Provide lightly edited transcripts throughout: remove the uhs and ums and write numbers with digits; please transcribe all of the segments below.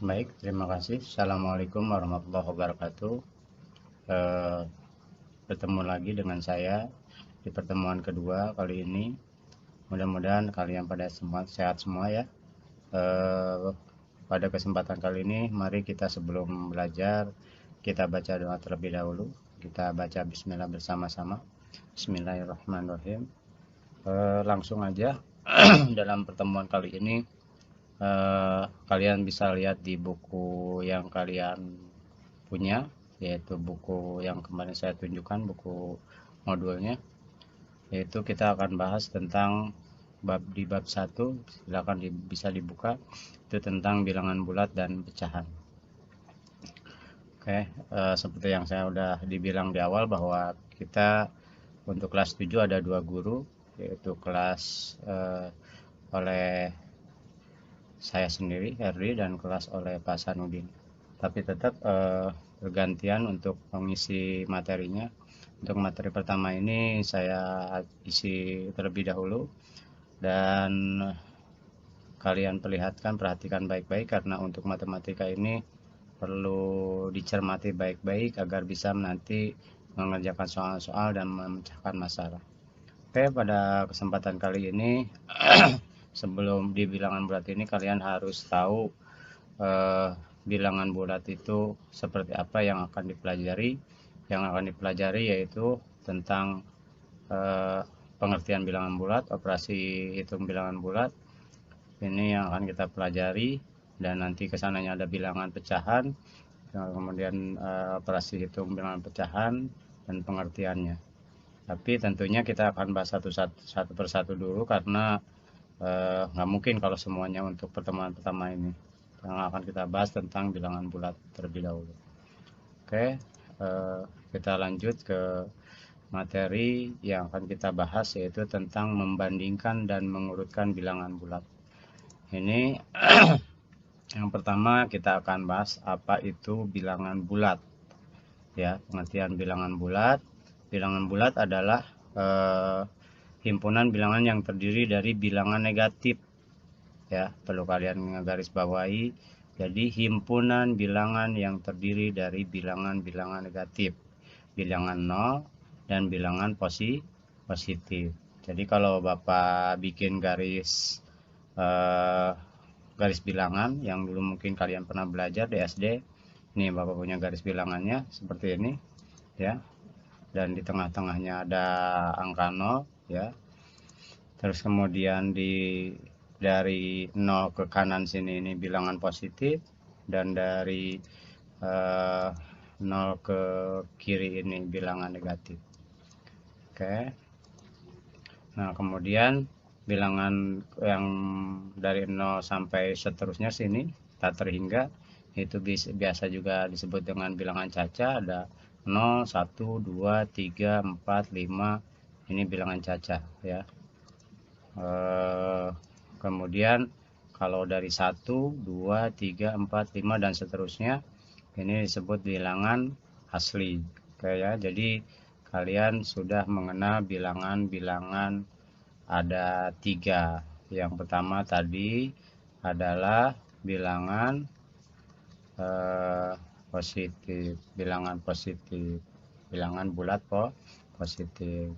Baik, terima kasih. Assalamualaikum warahmatullahi wabarakatuh. Eh, Bertemu lagi dengan saya di pertemuan kedua kali ini. Mudah-mudahan kalian pada semua sehat semua ya. Pada kesempatan kali ini, mari kita sebelum belajar, kita baca doa terlebih dahulu. Kita baca Bismillah bersama-sama. Bismillahirrahmanirrahim. Langsung aja dalam pertemuan kali ini kalian bisa lihat di buku yang kalian punya, yaitu buku yang kemarin saya tunjukkan, buku modulnya, yaitu kita akan bahas tentang bab 1. Silakan bisa dibuka, itu tentang bilangan bulat dan pecahan. Oke, seperti yang saya udah dibilang di awal bahwa kita untuk kelas 7 ada 2 guru, yaitu kelas oleh saya sendiri Herdi dan kelas oleh Pak Sanudin. Tapi tetap bergantian untuk mengisi materinya. Untuk materi pertama ini saya isi terlebih dahulu, dan kalian perhatikan baik-baik, karena untuk matematika ini perlu dicermati baik-baik agar bisa nanti mengerjakan soal-soal dan memecahkan masalah. Oke, pada kesempatan kali ini sebelum di bilangan bulat ini kalian harus tahu bilangan bulat itu seperti apa yang akan dipelajari. Yang akan dipelajari yaitu tentang pengertian bilangan bulat, operasi hitung bilangan bulat. Ini yang akan kita pelajari, dan nanti kesananya ada bilangan pecahan, kemudian operasi hitung bilangan pecahan dan pengertiannya. Tapi tentunya kita akan bahas satu persatu dulu, karena nggak mungkin kalau semuanya untuk pertemuan pertama ini. Yang akan kita bahas tentang bilangan bulat terlebih dahulu. Oke, kita lanjut ke materi yang akan kita bahas, yaitu tentang membandingkan dan mengurutkan bilangan bulat. Ini yang pertama kita akan bahas apa itu bilangan bulat. Ya, pengertian bilangan bulat. Bilangan bulat adalah himpunan bilangan yang terdiri dari bilangan negatif. Ya, perlu kalian garis bawahi. Jadi himpunan bilangan yang terdiri dari bilangan-bilangan negatif, bilangan 0 dan bilangan positif. Jadi kalau Bapak bikin garis bilangan yang dulu mungkin kalian pernah belajar di SD, ini Bapak punya garis bilangannya seperti ini ya, dan di tengah-tengahnya ada angka 0 ya. Terus kemudian dari 0 ke kanan sini ini bilangan positif, dan dari 0 ke kiri ini bilangan negatif. Oke. Nah, kemudian bilangan yang dari 0 sampai seterusnya sini, tak terhingga, itu biasa juga disebut dengan bilangan caca. Ada 0, 1, 2, 3, 4, 5, ini bilangan caca ya. Kemudian kalau dari 1, 2, 3, 4, 5 dan seterusnya, ini disebut bilangan asli. Oke ya, jadi kalian sudah mengenal bilangan-bilangan ada 3. Yang pertama tadi adalah bilangan positif, bilangan bulat positif.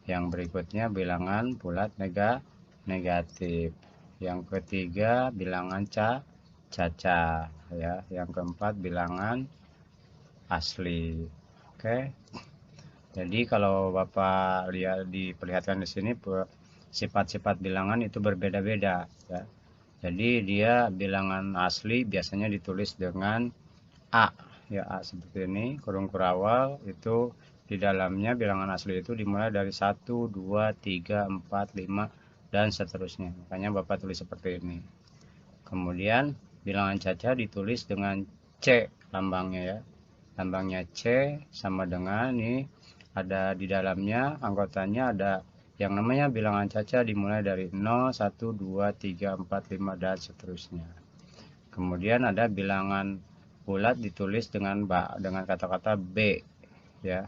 Yang berikutnya bilangan bulat negatif. Yang ketiga bilangan caca ya. Yang keempat bilangan asli. Oke. Jadi kalau Bapak lihat, diperlihatkan di sini, sifat-sifat bilangan itu berbeda-beda ya. Jadi dia bilangan asli biasanya ditulis dengan A ya, A seperti ini, kurung kurawal. Itu di dalamnya bilangan asli itu dimulai dari 1, 2, 3, 4, 5 dan seterusnya. Makanya Bapak tulis seperti ini. Kemudian bilangan caca ditulis dengan C lambangnya ya. Lambangnya C sama dengan ini, ada di dalamnya anggotanya ada yang namanya bilangan caca dimulai dari 0, 1, 2, 3, 4, 5 dan seterusnya. Kemudian ada bilangan bulat ditulis dengan kata-kata B ya,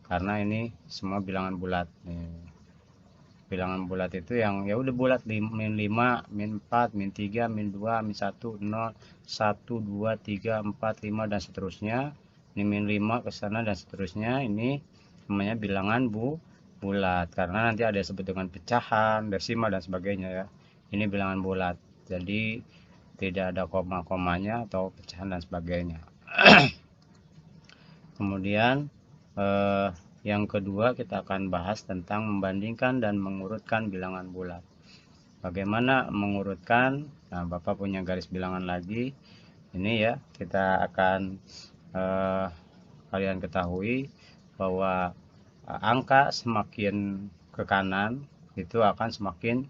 karena ini semua bilangan bulat nih. bilangan bulat itu yang ya udah bulat, min 5, min 4, min 3, min 2, min 1, 0, 1, 2, 3, 4, 5 dan seterusnya. Ini min 5 ke sana dan seterusnya. Ini namanya bilangan bulat karena nanti ada disebut dengan pecahan, desimal dan sebagainya ya. Ini bilangan bulat. Jadi tidak ada koma-komanya atau pecahan dan sebagainya. Kemudian yang kedua kita akan bahas tentang membandingkan dan mengurutkan bilangan bulat. Bagaimana mengurutkan? Nah, Bapak punya garis bilangan lagi. Ini ya, kita akan kalian ketahui bahwa angka semakin ke kanan itu akan semakin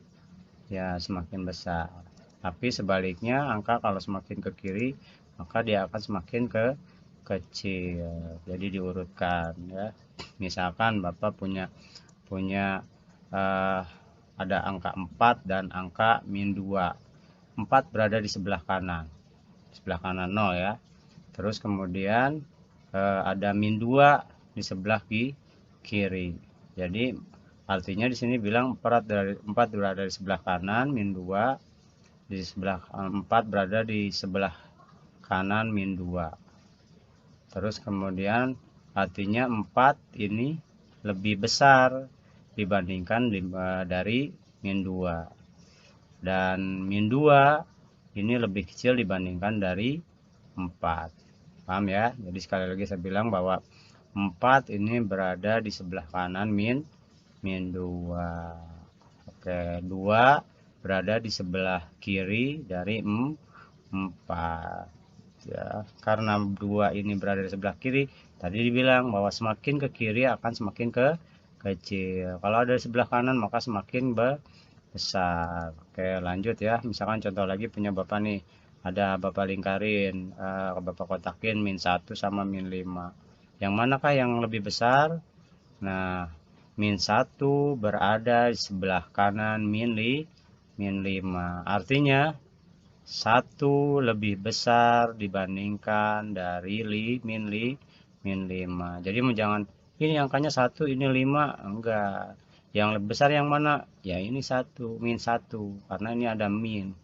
besar. Tapi sebaliknya angka kalau semakin ke kiri maka dia akan semakin kecil. Jadi diurutkan ya. Misalkan Bapak punya ada angka 4 dan angka min 2. 4 berada di sebelah kanan 0 ya. Terus kemudian ada min 2 di sebelah kiri. Jadi artinya di sini bilang 4 berada di sebelah kanan, min 2 di sebelah 4 berada di sebelah kanan min 2. Terus kemudian artinya 4 ini lebih besar dibandingkan dari min 2. Dan min 2 ini lebih kecil dibandingkan dari 4. Paham ya? Jadi sekali lagi saya bilang bahwa 4 ini berada di sebelah kanan min 2. Oke, 2 berada di sebelah kiri dari 4. Ya, karena 2 ini berada di sebelah kiri, tadi dibilang bahwa semakin ke kiri akan semakin kecil. Kalau ada di sebelah kanan maka semakin besar. Oke, lanjut ya. Misalkan contoh lagi punya Bapak nih, ada Bapak lingkarin, Bapak kotakin min 1 sama min 5. Yang manakah yang lebih besar? Nah, min 1 berada di sebelah kanan min 5. Artinya 1 lebih besar dibandingkan dari min 5. Jadi jangan ini angkanya 1, ini 5, enggak. Yang lebih besar yang mana? Ya ini 1, min 1, karena ini ada min.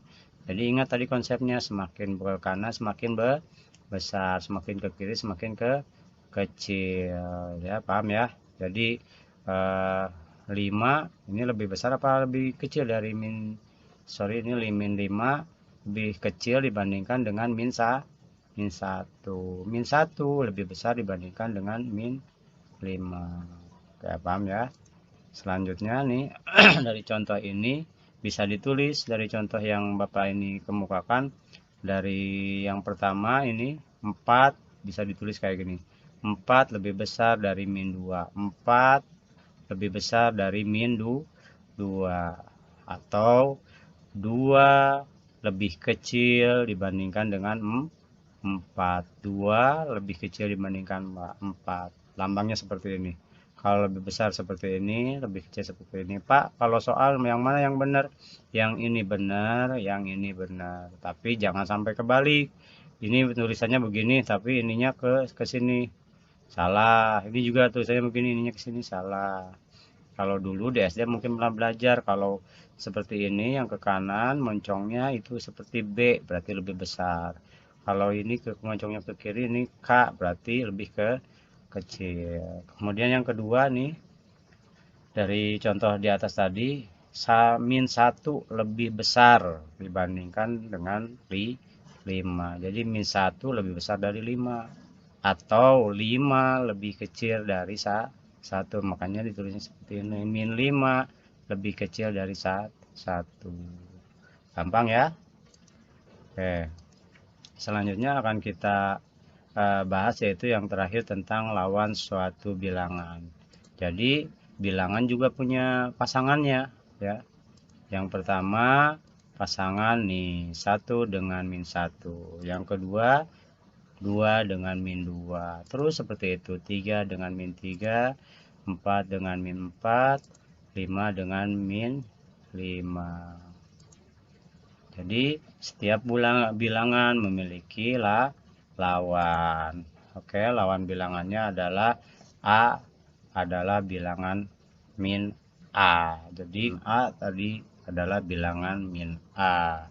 Jadi ingat tadi konsepnya, semakin ke kanan semakin besar, semakin ke kiri semakin kecil. Ya, paham ya? Jadi 5 ini lebih besar apa lebih kecil dari min? Sorry, ini min 5 lebih kecil dibandingkan dengan min 1. Min 1 lebih besar dibandingkan dengan min 5. Oke, paham ya? Selanjutnya nih dari contoh ini bisa ditulis dari contoh yang Bapak ini kemukakan. Dari yang pertama ini 4 bisa ditulis kayak gini. 4 lebih besar dari min 2. 4 lebih besar dari min 2. Atau 2 lebih kecil dibandingkan dengan 4. 2 lebih kecil dibandingkan 4. Lambangnya seperti ini. Kalau lebih besar seperti ini, lebih kecil seperti ini. Pak, kalau soal yang mana yang benar? Yang ini benar, yang ini benar. Tapi jangan sampai kebalik. Ini tulisannya begini, tapi ininya ke sini. Salah. Ini juga tulisannya begini, ininya ke sini salah. Kalau dulu di SD mungkin pernah belajar, kalau seperti ini yang ke kanan moncongnya itu seperti B, berarti lebih besar. Kalau ini ke moncongnya ke kiri, ini K, berarti lebih kecil. Kemudian yang kedua nih, dari contoh di atas tadi, min 1 lebih besar dibandingkan dengan 5. Jadi min 1 lebih besar dari 5. Atau 5 lebih kecil dari 1. Makanya ditulisnya seperti ini, min 5 lebih kecil dari 1. Gampang ya? Oke. Selanjutnya akan kita bahas yaitu yang terakhir tentang lawan suatu bilangan. Jadi bilangan juga punya pasangannya ya. Yang pertama pasangan nih 1 dengan min 1. Yang kedua 2 dengan min 2. Terus seperti itu, 3 dengan min 3, 4 dengan min 4, 5 dengan min 5. Jadi setiap bilangan memiliki lawan. Oke, lawan bilangannya adalah A adalah bilangan min A. Jadi A tadi adalah bilangan min A,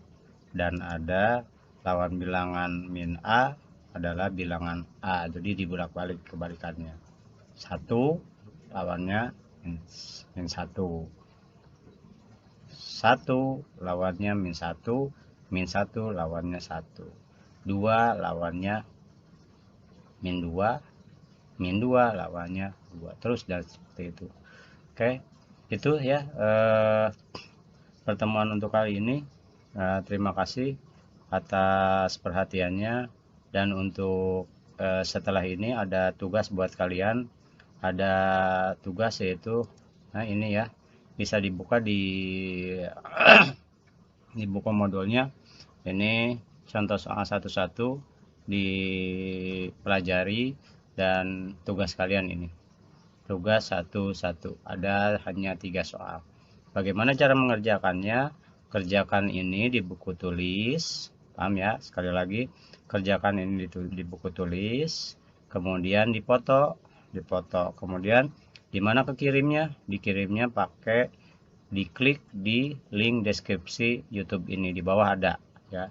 dan ada lawan bilangan min A adalah bilangan A. Jadi dibulak-balik kebalikannya. 1 lawannya min 1. 1 lawannya min 1, min 1 lawannya 1. 2 lawannya min 2, min 2 lawannya 2. Terus dan seperti itu. Oke, itu ya pertemuan untuk kali ini. Terima kasih atas perhatiannya, dan untuk setelah ini ada tugas buat kalian. Ada tugas yaitu ini ya, bisa dibuka di di buku modulnya. Ini contoh soal satu-satu dipelajari, dan tugas kalian ini tugas satu-satu, ada hanya 3 soal. Bagaimana cara mengerjakannya? Kerjakan ini di buku tulis, paham ya? Sekali lagi, kerjakan ini di buku tulis, kemudian dipoto, kemudian di mana kekirimnya? Dikirimnya pakai diklik di link deskripsi YouTube ini, di bawah ada ya.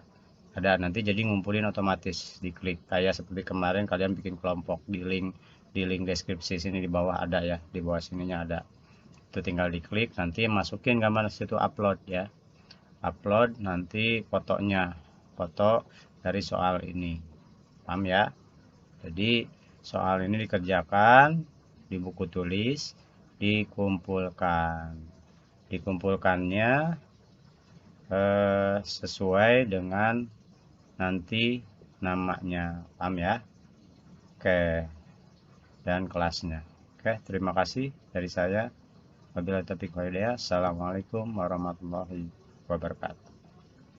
Ada nanti, jadi ngumpulin otomatis, diklik kayak seperti kemarin kalian bikin kelompok di link deskripsi sini, di bawah ada ya, di bawah sininya ada. Itu tinggal diklik, nanti masukin gambar situ, upload ya. Upload nanti fotonya, foto dari soal ini. Paham ya? Jadi soal ini dikerjakan di buku tulis, dikumpulkan. Dikumpulkannya sesuai dengan nanti namanya, paham ya? Oke, dan kelasnya. Oke, terima kasih dari saya. Wabillahi taufiq wal hidayah. Assalamualaikum warahmatullahi wabarakatuh.